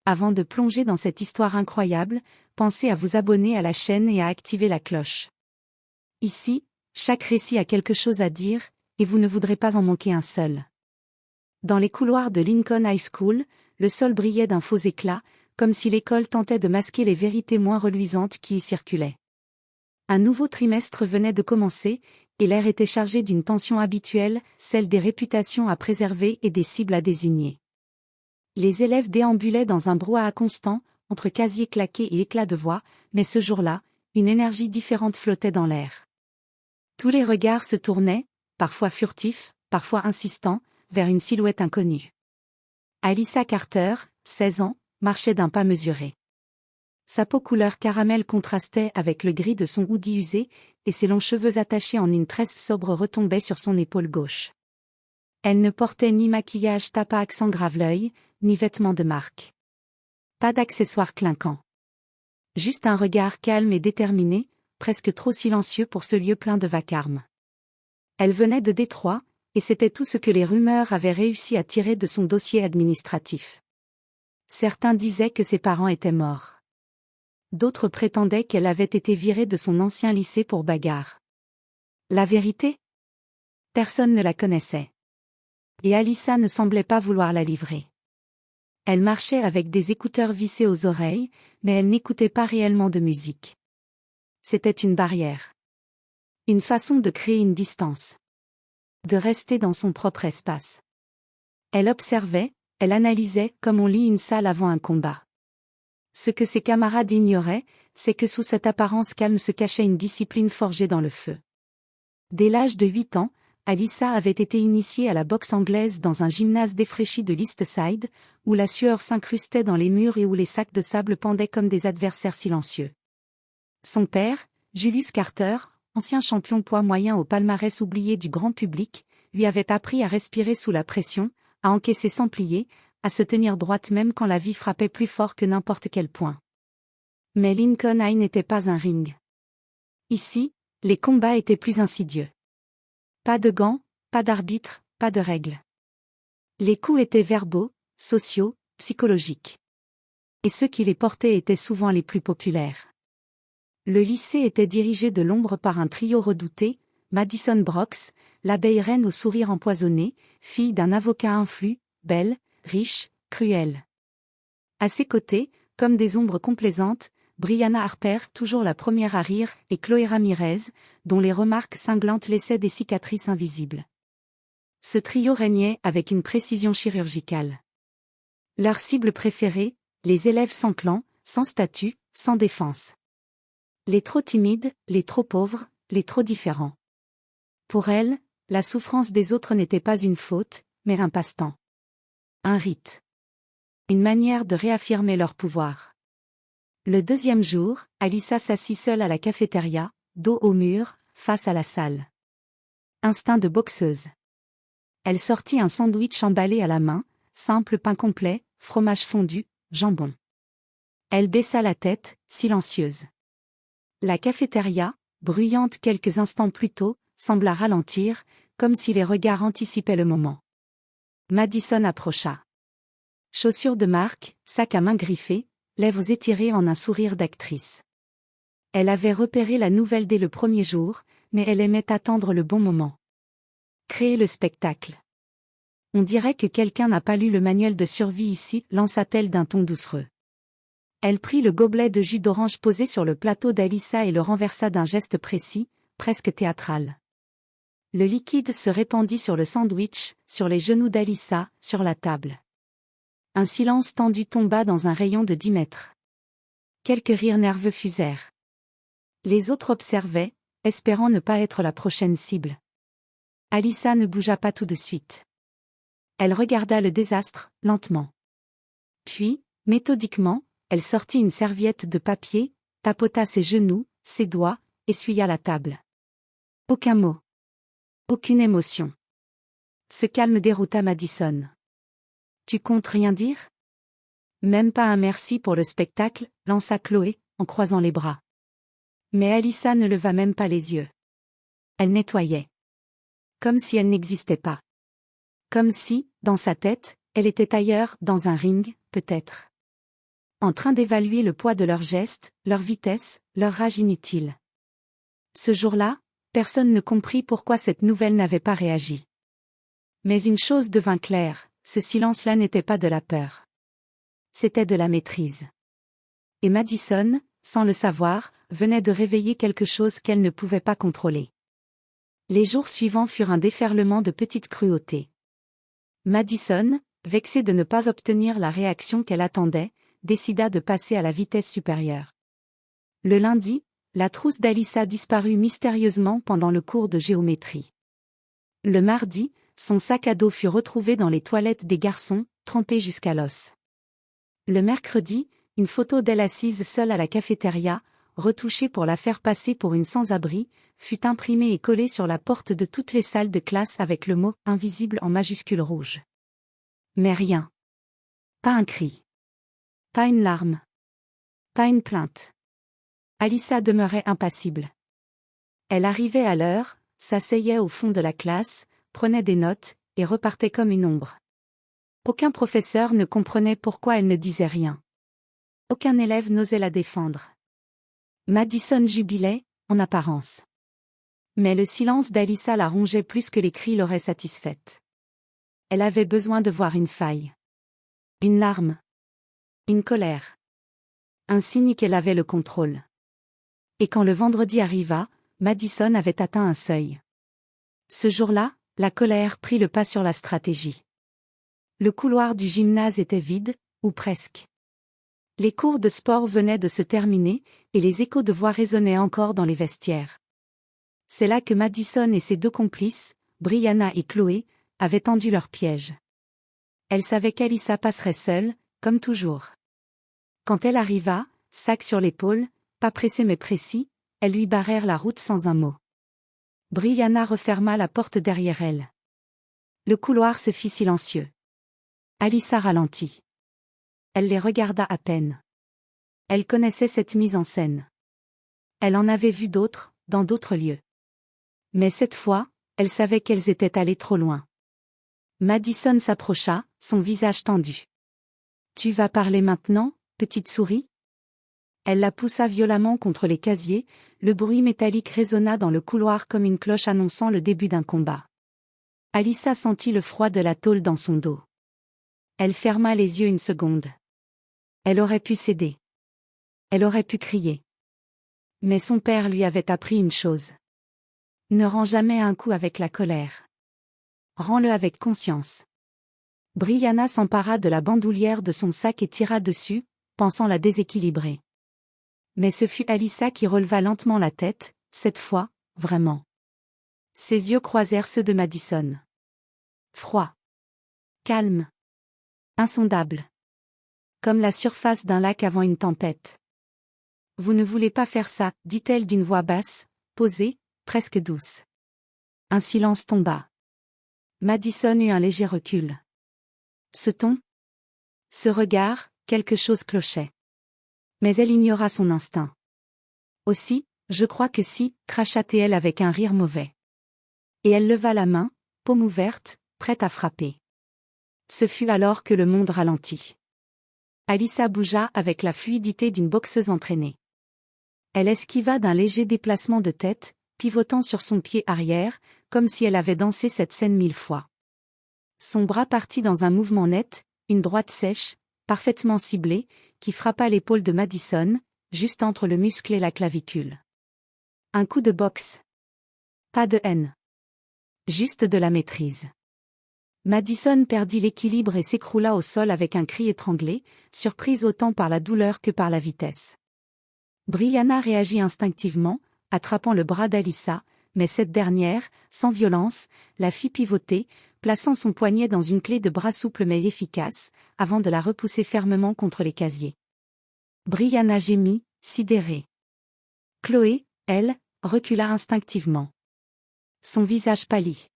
Avant de plonger dans cette histoire incroyable, pensez à vous abonner à la chaîne et à activer la cloche. Ici, chaque récit a quelque chose à dire, et vous ne voudrez pas en manquer un seul. Dans les couloirs de Lincoln High School, le sol brillait d'un faux éclat, comme si l'école tentait de masquer les vérités moins reluisantes qui y circulaient. Un nouveau trimestre venait de commencer, et l'air était chargé d'une tension habituelle, celle des réputations à préserver et des cibles à désigner. Les élèves déambulaient dans un brouhaha constant, entre casiers claqués et éclats de voix, mais ce jour-là, une énergie différente flottait dans l'air. Tous les regards se tournaient, parfois furtifs, parfois insistants, vers une silhouette inconnue. Alyssa Carter, 16 ans, marchait d'un pas mesuré. Sa peau couleur caramel contrastait avec le gris de son hoodie usé, et ses longs cheveux attachés en une tresse sobre retombaient sur son épaule gauche. Elle ne portait ni maquillage tape à accent grave-l'œil, ni vêtements de marque. Pas d'accessoires clinquants. Juste un regard calme et déterminé, presque trop silencieux pour ce lieu plein de vacarme. Elle venait de Détroit, et c'était tout ce que les rumeurs avaient réussi à tirer de son dossier administratif. Certains disaient que ses parents étaient morts. D'autres prétendaient qu'elle avait été virée de son ancien lycée pour bagarre. La vérité ? Personne ne la connaissait. Et Alyssa ne semblait pas vouloir la livrer. Elle marchait avec des écouteurs vissés aux oreilles, mais elle n'écoutait pas réellement de musique. C'était une barrière. Une façon de créer une distance. De rester dans son propre espace. Elle observait, elle analysait comme on lit une salle avant un combat. Ce que ses camarades ignoraient, c'est que sous cette apparence calme se cachait une discipline forgée dans le feu. Dès l'âge de 8 ans, Alyssa avait été initiée à la boxe anglaise dans un gymnase défraîchi de l'East Side, où la sueur s'incrustait dans les murs et où les sacs de sable pendaient comme des adversaires silencieux. Son père, Julius Carter, ancien champion poids moyen au palmarès oublié du grand public, lui avait appris à respirer sous la pression, à encaisser sans plier, à se tenir droite même quand la vie frappait plus fort que n'importe quel poing. Mais Lincoln High n'était pas un ring. Ici, les combats étaient plus insidieux. Pas de gants, pas d'arbitre, pas de règles. Les coups étaient verbaux, sociaux, psychologiques. Et ceux qui les portaient étaient souvent les plus populaires. Le lycée était dirigé de l'ombre par un trio redouté, Madison Brooks, l'abeille reine au sourire empoisonné, fille d'un avocat influent, belle, riche, cruelle. À ses côtés, comme des ombres complaisantes, Brianna Harper, toujours la première à rire, et Chloé Ramirez, dont les remarques cinglantes laissaient des cicatrices invisibles. Ce trio régnait avec une précision chirurgicale. Leur cible préférée, les élèves sans clan, sans statut, sans défense. Les trop timides, les trop pauvres, les trop différents. Pour elles, la souffrance des autres n'était pas une faute, mais un passe-temps. Un rite. Une manière de réaffirmer leur pouvoir. Le deuxième jour, Alyssa s'assit seule à la cafétéria, dos au mur, face à la salle. Instinct de boxeuse. Elle sortit un sandwich emballé à la main, simple pain complet, fromage fondu, jambon. Elle baissa la tête, silencieuse. La cafétéria, bruyante quelques instants plus tôt, sembla ralentir, comme si les regards anticipaient le moment. Madison approcha. Chaussures de marque, sac à main griffé, lèvres étirées en un sourire d'actrice. Elle avait repéré la nouvelle dès le premier jour, mais elle aimait attendre le bon moment. Créer le spectacle. On dirait que quelqu'un n'a pas lu le manuel de survie ici, lança-t-elle d'un ton doucereux. Elle prit le gobelet de jus d'orange posé sur le plateau d'Alyssa et le renversa d'un geste précis, presque théâtral. Le liquide se répandit sur le sandwich, sur les genoux d'Alyssa, sur la table. Un silence tendu tomba dans un rayon de 10 mètres. Quelques rires nerveux fusèrent. Les autres observaient, espérant ne pas être la prochaine cible. Alyssa ne bougea pas tout de suite. Elle regarda le désastre, lentement. Puis, méthodiquement, elle sortit une serviette de papier, tapota ses genoux, ses doigts, essuya la table. Aucun mot. Aucune émotion. Ce calme dérouta Madison. Tu comptes rien dire ? Même pas un merci pour le spectacle, lança Chloé, en croisant les bras. Mais Alyssa ne leva même pas les yeux. Elle nettoyait. Comme si elle n'existait pas. Comme si, dans sa tête, elle était ailleurs, dans un ring, peut-être. en train d'évaluer le poids de leurs gestes, leur vitesse, leur rage inutile. Ce jour-là, personne ne comprit pourquoi cette nouvelle n'avait pas réagi. Mais une chose devint claire, ce silence-là n'était pas de la peur. C'était de la maîtrise. Et Madison, sans le savoir, venait de réveiller quelque chose qu'elle ne pouvait pas contrôler. Les jours suivants furent un déferlement de petites cruautés. Madison, vexée de ne pas obtenir la réaction qu'elle attendait, décida de passer à la vitesse supérieure. Le lundi, la trousse d'Alyssa disparut mystérieusement pendant le cours de géométrie. Le mardi, son sac à dos fut retrouvé dans les toilettes des garçons, trempé jusqu'à l'os. Le mercredi, une photo d'elle assise seule à la cafétéria, retouchée pour la faire passer pour une sans-abri, fut imprimée et collée sur la porte de toutes les salles de classe avec le mot « invisible » en majuscules rouges. Mais rien. Pas un cri. Pas une larme. Pas une plainte. Alyssa demeurait impassible. Elle arrivait à l'heure, s'asseyait au fond de la classe, prenait des notes, et repartait comme une ombre. Aucun professeur ne comprenait pourquoi elle ne disait rien. Aucun élève n'osait la défendre. Madison jubilait, en apparence. Mais le silence d'Alyssa la rongeait plus que les cris l'auraient satisfaite. Elle avait besoin de voir une faille. Une larme. Une colère. Un signe qu'elle avait le contrôle. Et quand le vendredi arriva, Madison avait atteint un seuil. Ce jour-là, la colère prit le pas sur la stratégie. Le couloir du gymnase était vide, ou presque. Les cours de sport venaient de se terminer, et les échos de voix résonnaient encore dans les vestiaires. C'est là que Madison et ses deux complices, Brianna et Chloé, avaient tendu leur piège. Elle savait qu'Alyssa passerait seule, comme toujours. Quand elle arriva, sac sur l'épaule, pas pressée mais précis, elles lui barrèrent la route sans un mot. Brianna referma la porte derrière elle. Le couloir se fit silencieux. Alyssa ralentit. Elle les regarda à peine. Elle connaissait cette mise en scène. Elle en avait vu d'autres, dans d'autres lieux. Mais cette fois, elle savait qu'elles étaient allées trop loin. Madison s'approcha, son visage tendu. « Tu vas parler maintenant, petite souris ?» Elle la poussa violemment contre les casiers, le bruit métallique résonna dans le couloir comme une cloche annonçant le début d'un combat. Alyssa sentit le froid de la tôle dans son dos. Elle ferma les yeux une seconde. Elle aurait pu céder. Elle aurait pu crier. Mais son père lui avait appris une chose. Ne rends jamais un coup avec la colère. Rends-le avec conscience. Brianna s'empara de la bandoulière de son sac et tira dessus, pensant la déséquilibrer. Mais ce fut Alyssa qui releva lentement la tête, cette fois, vraiment. Ses yeux croisèrent ceux de Madison. Froid. Calme. Insondable. Comme la surface d'un lac avant une tempête. « Vous ne voulez pas faire ça, dit-elle d'une voix basse, posée, presque douce. Un silence tomba. Madison eut un léger recul. Ce ton? Ce regard, quelque chose clochait. Mais elle ignora son instinct. Aussi, je crois que si, cracha-t-elle avec un rire mauvais. Et elle leva la main, paume ouverte, prête à frapper. Ce fut alors que le monde ralentit. Alyssa bougea avec la fluidité d'une boxeuse entraînée. Elle esquiva d'un léger déplacement de tête, pivotant sur son pied arrière, comme si elle avait dansé cette scène 1000 fois. Son bras partit dans un mouvement net, une droite sèche, parfaitement ciblée, qui frappa l'épaule de Madison, juste entre le muscle et la clavicule. Un coup de boxe. Pas de haine. Juste de la maîtrise. Madison perdit l'équilibre et s'écroula au sol avec un cri étranglé, surprise autant par la douleur que par la vitesse. Brianna réagit instinctivement, attrapant le bras d'Alyssa, mais cette dernière, sans violence, la fit pivoter, plaçant son poignet dans une clé de bras souple mais efficace, avant de la repousser fermement contre les casiers. Brianna gémit, sidérée. Chloé, elle, recula instinctivement. Son visage pâlit.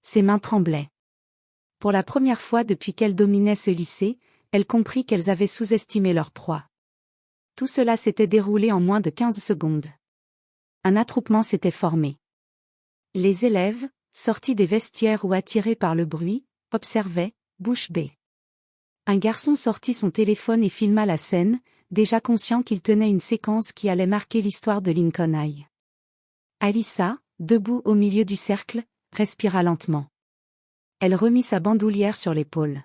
Ses mains tremblaient. Pour la première fois depuis qu'elle dominait ce lycée, elle comprit qu'elles avaient sous-estimé leur proie. Tout cela s'était déroulé en moins de 15 secondes. Un attroupement s'était formé. Les élèves, sortis des vestiaires ou attirés par le bruit, observaient, bouche bée. Un garçon sortit son téléphone et filma la scène, déjà conscient qu'il tenait une séquence qui allait marquer l'histoire de Lincoln High. Alyssa, debout au milieu du cercle, respira lentement. Elle remit sa bandoulière sur l'épaule.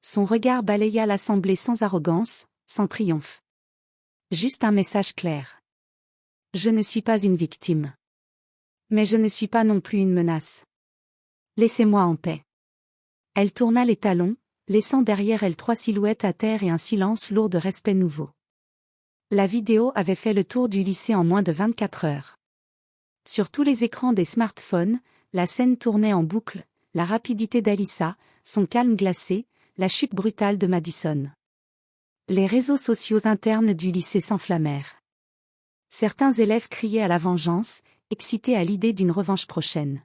Son regard balaya l'assemblée sans arrogance, sans triomphe. Juste un message clair. Je ne suis pas une victime. Mais je ne suis pas non plus une menace. Laissez-moi en paix. Elle tourna les talons, laissant derrière elle 3 silhouettes à terre et un silence lourd de respect nouveau. La vidéo avait fait le tour du lycée en moins de 24 heures. Sur tous les écrans des smartphones, la scène tournait en boucle, la rapidité d'Alyssa, son calme glacé, la chute brutale de Madison. Les réseaux sociaux internes du lycée s'enflammèrent. Certains élèves criaient à la vengeance, excités à l'idée d'une revanche prochaine.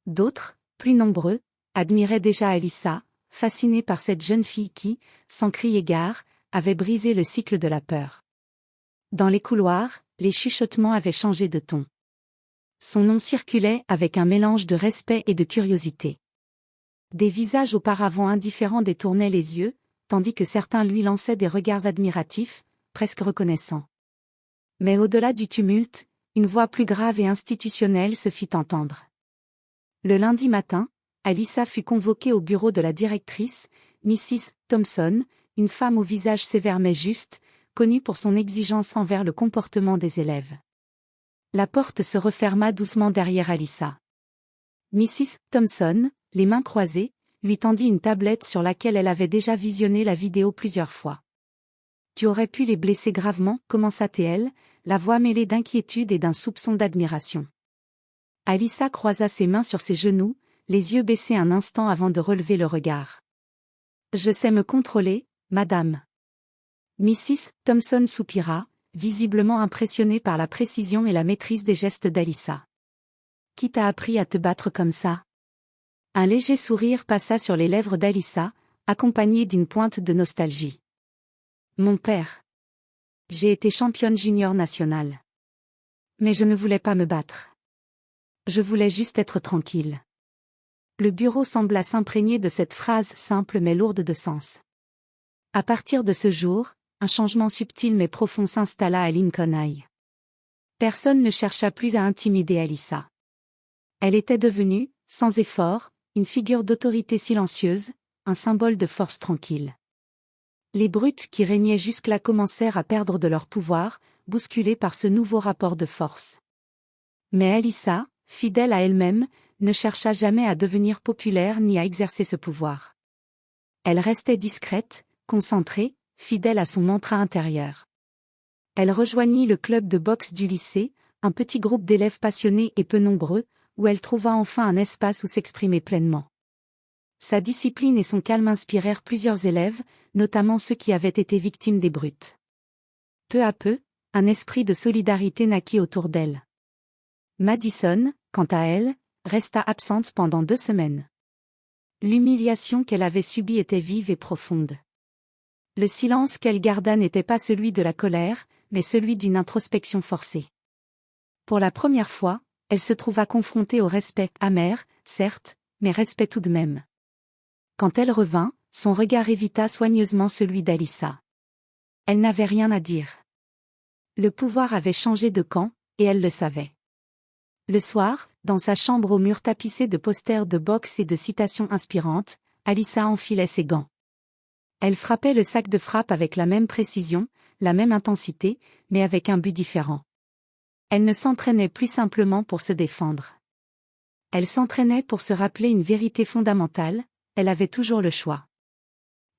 D'autres, plus nombreux, admiraient déjà Alyssa, fascinés par cette jeune fille qui, sans crier gare, avait brisé le cycle de la peur. Dans les couloirs, les chuchotements avaient changé de ton. Son nom circulait avec un mélange de respect et de curiosité. Des visages auparavant indifférents détournaient les yeux, tandis que certains lui lançaient des regards admiratifs, presque reconnaissants. Mais au-delà du tumulte, une voix plus grave et institutionnelle se fit entendre. Le lundi matin, Alyssa fut convoquée au bureau de la directrice, Mrs. Thompson, une femme au visage sévère mais juste, connue pour son exigence envers le comportement des élèves. La porte se referma doucement derrière Alyssa. Mrs. Thompson, les mains croisées, lui tendit une tablette sur laquelle elle avait déjà visionné la vidéo plusieurs fois. « Tu aurais pu les blesser gravement » commença-t-elle, la voix mêlée d'inquiétude et d'un soupçon d'admiration. Alyssa croisa ses mains sur ses genoux, les yeux baissés un instant avant de relever le regard. « Je sais me contrôler, madame. » Mrs. Thompson soupira, visiblement impressionnée par la précision et la maîtrise des gestes d'Alyssa. « Qui t'a appris à te battre comme ça ?» Un léger sourire passa sur les lèvres d'Alyssa, accompagné d'une pointe de nostalgie. « Mon père. J'ai été championne junior nationale. Mais je ne voulais pas me battre. Je voulais juste être tranquille. » Le bureau sembla s'imprégner de cette phrase simple mais lourde de sens. À partir de ce jour, un changement subtil mais profond s'installa à Lincoln High. Personne ne chercha plus à intimider Alyssa. Elle était devenue, sans effort, une figure d'autorité silencieuse, un symbole de force tranquille. Les brutes qui régnaient jusque-là commencèrent à perdre de leur pouvoir, bousculés par ce nouveau rapport de force. Mais Alyssa, fidèle à elle-même, ne chercha jamais à devenir populaire ni à exercer ce pouvoir. Elle restait discrète, concentrée, fidèle à son mantra intérieur. Elle rejoignit le club de boxe du lycée, un petit groupe d'élèves passionnés et peu nombreux, où elle trouva enfin un espace où s'exprimer pleinement. Sa discipline et son calme inspirèrent plusieurs élèves, notamment ceux qui avaient été victimes des brutes. Peu à peu, un esprit de solidarité naquit autour d'elle. Madison, quant à elle, resta absente pendant 2 semaines. L'humiliation qu'elle avait subie était vive et profonde. Le silence qu'elle garda n'était pas celui de la colère, mais celui d'une introspection forcée. Pour la première fois, elle se trouva confrontée au respect amer, certes, mais respect tout de même. Quand elle revint, son regard évita soigneusement celui d'Alyssa. Elle n'avait rien à dire. Le pouvoir avait changé de camp, et elle le savait. Le soir, dans sa chambre aux murs tapissés de posters de boxe et de citations inspirantes, Alyssa enfilait ses gants. Elle frappait le sac de frappe avec la même précision, la même intensité, mais avec un but différent. Elle ne s'entraînait plus simplement pour se défendre. Elle s'entraînait pour se rappeler une vérité fondamentale, elle avait toujours le choix.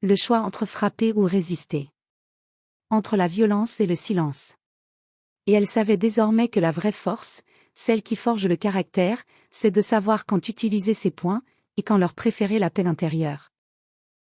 Le choix entre frapper ou résister. Entre la violence et le silence. Et elle savait désormais que la vraie force, celle qui forge le caractère, c'est de savoir quand utiliser ses poings, et quand leur préférer la paix intérieure.